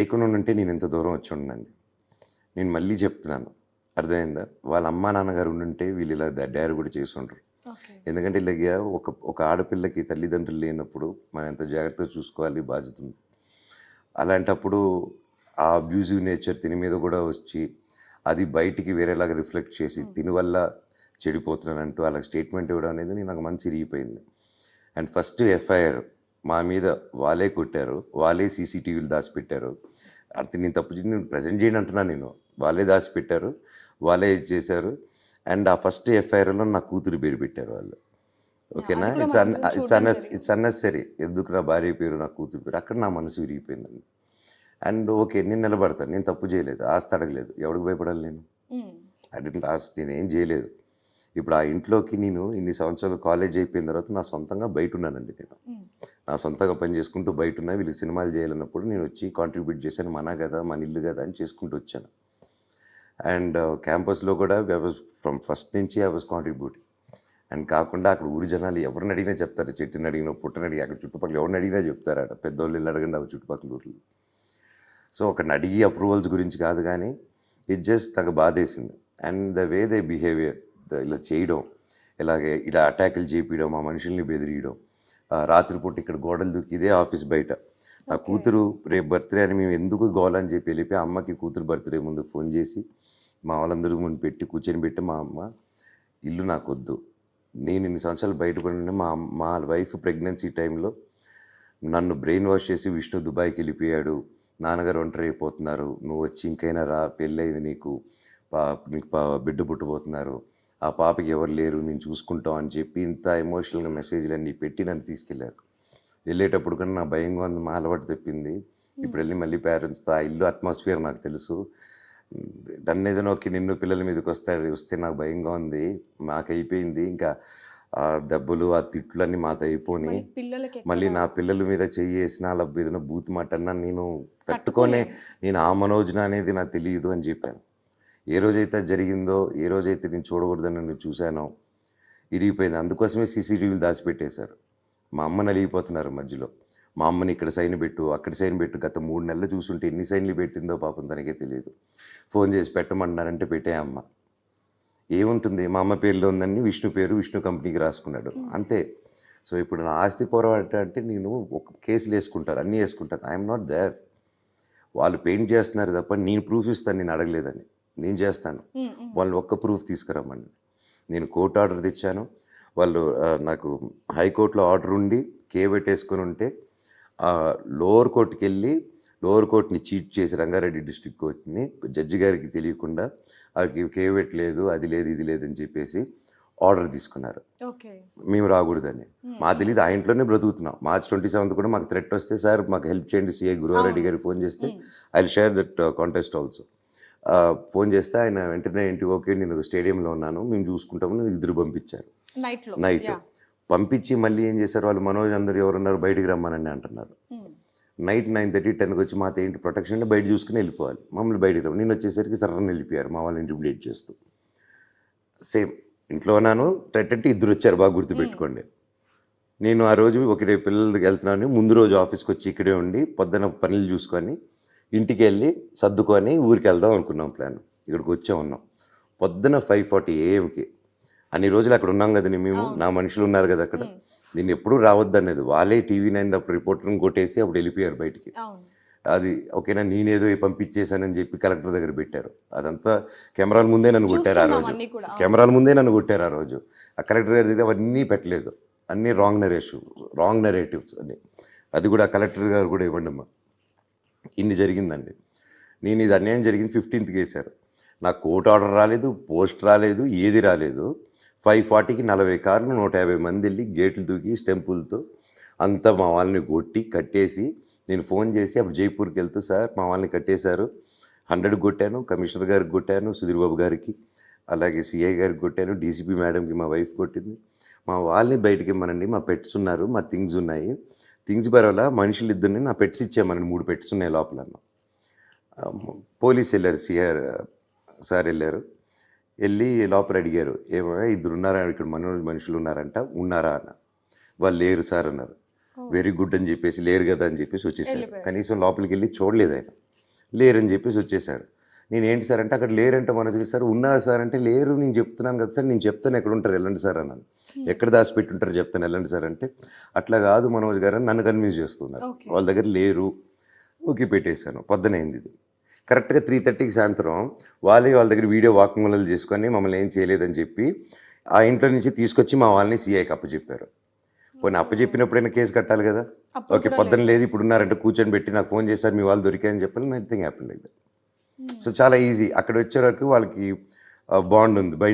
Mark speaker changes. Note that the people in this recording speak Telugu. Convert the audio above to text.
Speaker 1: లేకుండా ఉంటే నేను ఇంత దూరం వచ్చి ఉండనండి. నేను మళ్ళీ చెప్తున్నాను. అర్థమైందా? వాళ్ళ అమ్మా నాన్నగారు ఉండుంటే వీళ్ళు ఇలా డైర్ కూడా చేసుండరు.
Speaker 2: ఓకే.
Speaker 1: ఎందుకంటే ఇలాగ ఒక ఆడపిల్లకి తల్లిదండ్రులు లేనప్పుడు మనం ఎంత జాగ్రత్తగా చూసుకోవాలి బాధ్యత ఉంది. అలాంటప్పుడు ఆ అబ్యూజివ్ నేచర్ తిని మీద కూడా వచ్చి అది బయటికి వేరేలాగా రిఫ్లెక్ట్ చేసి తిని వల్ల చెడిపోతున్నానంటూ అలా స్టేట్మెంట్ ఇవ్వడం అనేది నాకు మనసు ఇరిగిపోయింది. అండ్ ఫస్ట్ ఎఫ్ఐఆర్ మా మీద వాళ్ళే కొట్టారు, వాళ్ళే సీసీటీవీలు దాచిపెట్టారు. అంటే నేను తప్పు నేను ప్రజెంట్ చేయండి అంటున్నాను నేను. వాళ్ళే దాచిపెట్టారు, వాళ్ళే ఇది చేశారు. అండ్ ఆ ఫస్ట్ ఎఫ్ఐఆర్లో నా కూతురు పేరు పెట్టారు వాళ్ళు. ఓకేనా?
Speaker 2: అది కూడా
Speaker 1: ఇట్స్
Speaker 2: మనం చూడడం
Speaker 1: ఇట్స్ అన్నెసరీ. ఎందుకు నా భార్య పేరు, నా కూతురు పేరు, అక్కడ నా మనసు విరిగిపోయిందండి. అండ్ ఓకే, నేను నిలబడతాను, నేను తప్పు చేయలేదు, ఆస్తి అడగలేదు, ఎవరికి భయపడాలి నేను? నేనేం చేయలేదు. ఇప్పుడు ఆ ఇంట్లోకి నేను ఇన్ని సంవత్సరాలు కాలేజ్ అయిపోయిన తర్వాత నా సొంతంగా బయట ఉన్నానండి. నేను నా సొంతంగా పని చేసుకుంటూ బయట ఉన్నా. వీళ్ళకి సినిమాలు చేయాలన్నప్పుడు నేను వచ్చి కాంట్రిబ్యూట్ చేశాను. మన కదా, మన ఇల్లు కదా అని చేసుకుంటూ వచ్చాను. అండ్ క్యాంపస్లో కూడా ఫ్రమ్ ఫస్ట్ నుంచి ఐ వాజ్ కాంట్రిబ్యూటింగ్. అండ్ కాకుండా అక్కడ ఊరి జనాలు ఎవరిని అడిగినా చెప్తారు. చెట్టుని అడిగినా, పుట్టని అడిగి, అక్కడ చుట్టుపక్కల ఎవరిని అడిగినా చెప్తారు. అక్కడ పెద్దోళ్ళు ఇల్లు అడగండి అవి చుట్టుపక్కల ఊర్లు. సో ఒకరిని అడిగి అప్రూవల్స్ గురించి కాదు, కానీ ఇట్ జస్ట్ నాకు బాధేసింది. And the way they behaviour, ఇలా చేయడం, ఇలాగే ఇలా అటాకులు చేపించడం, మా మనుషుల్ని బెదిరియడం, రాత్రిపూట ఇక్కడ గోడలు దూకి, ఇదే ఆఫీస్ బయట నా కూతురు రేపు బర్త్డే అని మేము ఎందుకు గోలని చెప్పి వెళ్ళిపోయి అమ్మకి కూతురు బర్త్డే ముందు ఫోన్ చేసి మా వాళ్ళందరూ ముందు పెట్టి కూర్చొని పెట్టి, మా అమ్మ ఇల్లు నాకు వద్దు, నేను ఇన్ని సంవత్సరాలు బయటపడి మా వైఫ్ ప్రెగ్నెన్సీ టైంలో నన్ను బ్రెయిన్ వాష్ చేసి విష్ణు దుబాయ్కి వెళ్ళిపోయాడు, నాన్నగారు ఒంటరి అయిపోతున్నారు, నువ్వు వచ్చి ఇంకైనా రా, పెళ్ళయింది నీకు, నీకు బిడ్డ పుట్టబోతున్నారు, ఆ పాపకి ఎవరు లేరు, నేను చూసుకుంటాం అని చెప్పి ఇంత ఎమోషనల్గా మెసేజ్లు అన్నీ పెట్టి నన్ను తీసుకెళ్ళారు. వెళ్ళేటప్పుడు కన్నా నా భయంగా ఉంది, మా అలవాటు తప్పింది. ఇప్పుడు వెళ్ళి మళ్ళీ పేరెంట్స్తో ఆ ఇల్లు అట్మాస్ఫియర్ నాకు తెలుసు. నన్ను ఏదైనా ఒకే నిన్ను పిల్లల మీదకి వస్తే నాకు భయంగా ఉంది, మాకు అయిపోయింది. ఇంకా ఆ దెబ్బలు, ఆ తిట్లన్నీ మాతో అయిపోయి మళ్ళీ నా పిల్లల మీద చెయ్యేసిన అలా ఏదైనా బూత్ మాట అన్నా నేను తట్టుకొనే, నేను ఆ మనోజ్న అనేది నాకు తెలియదు అని చెప్పాను. ఏ రోజైతే జరిగిందో, ఏ రోజైతే నేను చూడకూడదని నేను చూశానో ఇరిగిపోయింది. అందుకోసమే సీసీటీవీలు దాచిపెట్టేశారు. మా అమ్మ నలిగిపోతున్నారు మధ్యలో. మా అమ్మని ఇక్కడ సైన్ పెట్టు, అక్కడ సైన్ పెట్టు. గత 3 నెలలు చూసుంటే ఎన్ని సైన్లు పెట్టిందో పాపం తనకే తెలియదు. ఫోన్ చేసి పెట్టమంటున్నారంటే పెట్టే అమ్మ. ఏముంటుంది, మా అమ్మ పేరులో ఉందని విష్ణు పేరు విష్ణు కంపెనీకి రాసుకున్నాడు, అంతే. సో ఇప్పుడు నా ఆస్తి పోరాటం అంటే నేను ఒక కేసులు వేసుకుంటారు, అన్నీ వేసుకుంటాను. I'm not there. వాళ్ళు పెయింట్ చేస్తున్నారు తప్ప నేను ప్రూఫ్ ఇస్తాను, నేను అడగలేదని. నేను చేస్తాను. వాళ్ళు ఒక్క ప్రూఫ్ తీసుకురమ్మని. నేను కోర్టు ఆర్డర్ తెచ్చాను. వాళ్ళు నాకు హైకోర్టులో ఆర్డర్ ఉండి పెట్టేసుకొని ఉంటే లోవర్ కోర్టుకి వెళ్ళి లోవర్ కోర్టుని చీట్ చేసి రంగారెడ్డి డిస్ట్రిక్ట్ కోర్టుని జడ్జి గారికి తెలియకుండా అది పెట్టలేదు, అది లేదు, ఇది లేదని చెప్పేసి ఆర్డర్ తీసుకున్నారు. మేము రాకూడదని. మా తెలియదు, ఆ ఇంట్లోనే బ్రతుకుతున్నాం. March 27 కూడా మాకు థ్రెట్ వస్తే, సార్ మాకు హెల్ప్ చేయండి, సిఐ గురువారెడ్డి గారికి ఫోన్ చేస్తే I will share that contest also. Phone చేస్తే ఆయన వెంటనే ఇంటికి, ఓకే నేను స్టేడియంలో ఉన్నాను, మేము చూసుకుంటామని ఇద్దరు పంపించారు. నైట్ పంపించి మళ్ళీ ఏం చేశారు వాళ్ళు, మనోజ్ అందరూ ఎవరున్నారు బయటికి రమ్మనని అంటున్నారు. నైట్ 9:30, 10కి వచ్చి మాతో ఏంటి ప్రొటెక్షన్ అంటే బయట చూసుకుని వెళ్ళిపోవాలి, మమ్మల్ని బయటికి రమ్మ. నేను వచ్చేసరికి సర్రని వెళ్ళిపోయారు మా వాళ్ళని ఇంటిమిడేట్ చేస్తూ. సేమ్ ఇంట్లో ఉన్నాను, థ్రెట్ ఇద్దరు వచ్చారు, బాగా గుర్తుపెట్టుకోండి. నేను ఆ రోజు రేపు పిల్లలకి వెళ్తున్నాను, ముందు రోజు ఆఫీస్కి వచ్చి ఇక్కడే ఉండి పొద్దున్న పనులు చూసుకొని ఇంటికి వెళ్ళి సర్దుకొని ఊరికి వెళ్దాం అనుకున్నాం ప్లాన్. ఇక్కడికి వచ్చే ఉన్నాం పొద్దున 5:40 AM అన్ని రోజులు అక్కడ ఉన్నాం కదా మేము, నా మనుషులు ఉన్నారు కదా అక్కడ. నేను ఎప్పుడూ రావద్దనేది. వాళ్ళే TV9 అప్పుడు రిపోర్టర్ని కొట్టేసి అప్పుడు వెళ్ళిపోయారు బయటికి. అది ఓకేనా, నేనేదో పంపించేశానని చెప్పి కలెక్టర్ దగ్గర పెట్టారు. అదంతా కెమెరాల ముందే నన్ను కొట్టారు ఆ రోజు. కెమెరాల ముందే నన్ను కొట్టారు ఆ రోజు. ఆ కలెక్టర్ గారి దగ్గర అవన్నీ పెట్టలేదు, అన్నీ రాంగ్ నెరేటివ్స్ అని. అది కూడా కలెక్టర్ గారు కూడా ఇవ్వండి అమ్మా, ఇన్ని జరిగిందండి. నేను ఇది అన్యాయం జరిగింది 15th వేశారు. నాకు కోర్టు ఆర్డర్ రాలేదు, పోస్ట్ రాలేదు, ఏది రాలేదు. 5:40కి 40 కార్లు 150 మంది వెళ్ళి గేట్లు దూకి స్టెంపుల్తో అంతా మా వాళ్ళని కొట్టి కట్టేసి, నేను ఫోన్ చేసి అప్పుడు జైపూర్కి వెళ్తూ, సార్ మా వాళ్ళని కట్టేశారు, 100 కొట్టాను, కమిషనర్ గారికి కొట్టాను, సుధీర్ బాబు గారికి, అలాగే సిఐ గారికి కొట్టాను, డీసీపీ మేడంకి మా వైఫ్ కొట్టింది. మా వాళ్ళని బయటికి ఇమ్మనండి, మా పెట్స్ ఉన్నారు, మా థింగ్స్ ఉన్నాయి, థింగ్స్ పర్వాలా మనుషులు ఇద్దరిని నా పెట్స్ ఇచ్చామని 3 పెట్స్ ఉన్నాయి లోపల. పోలీసు వెళ్ళారు, సిఆర్ సార్ వెళ్ళారు, వెళ్ళి లోపల అడిగారు, ఏమో ఇద్దరు ఉన్నారా ఇక్కడ, మనుషులు ఉన్నారంట, ఉన్నారా అన్న. వాళ్ళు లేరు సార్ అన్నారు. వెరీ గుడ్ అని చెప్పేసి, లేరు కదా అని చెప్పేసి వచ్చేసారు. కనీసం లోపలికి వెళ్ళి చూడలేదు ఆయన. లేరని చెప్పేసి వచ్చేసారు. నేను ఏంటి సార్ అంటే, అక్కడ లేరంటే మనోజ్ గారు, సార్ ఉన్నారు సార్ అంటే, లేరు నేను చెప్తున్నాను కదా సార్, నేను చెప్తాను ఎక్కడ ఉంటారు వెళ్ళండి సార్ అన్నాను. ఎక్కడ దాచిపెట్టి ఉంటారు చెప్తాను వెళ్ళండి సార్ అంటే, అట్లా కాదు మనోజ్ గారు అని నన్ను కన్విన్స్ చేస్తున్నారు.
Speaker 2: ఓకే.
Speaker 1: వాళ్ళ దగ్గర లేరు. ఓకే పెట్టేశాను. పొద్దునైంది ఇది. కరెక్ట్‌గా 3:30కి సాయంత్రం వాళ్ళ దగ్గర వీడియో వాక్మూలాలు చేసుకొని మమ్మల్ని ఏం చేయలేదని చెప్పి ఆ ఇంట్లో నుంచి తీసుకొచ్చి మా వాళ్ళని సీఐకి అప్పచెప్పారు. పోనీ అప్పచెప్పినప్పుడైనా కేసు కట్టాలి కదా!
Speaker 2: అప్పుడు
Speaker 1: ఓకే
Speaker 2: కూడా
Speaker 1: పొద్దున
Speaker 2: లేదు.
Speaker 1: లేదు ఇప్పుడున్నారంటే కూర్చొని పెట్టి నాకు ఫోన్ చేశారు మీ వాళ్ళు దొరికారని చెప్పాలి. Nothing happened like that.
Speaker 2: హ్మ్.
Speaker 1: సో చాలా ఈజీ. అక్కడ వచ్చే వరకు వాళ్ళకి బాండ్ ఉంది. బై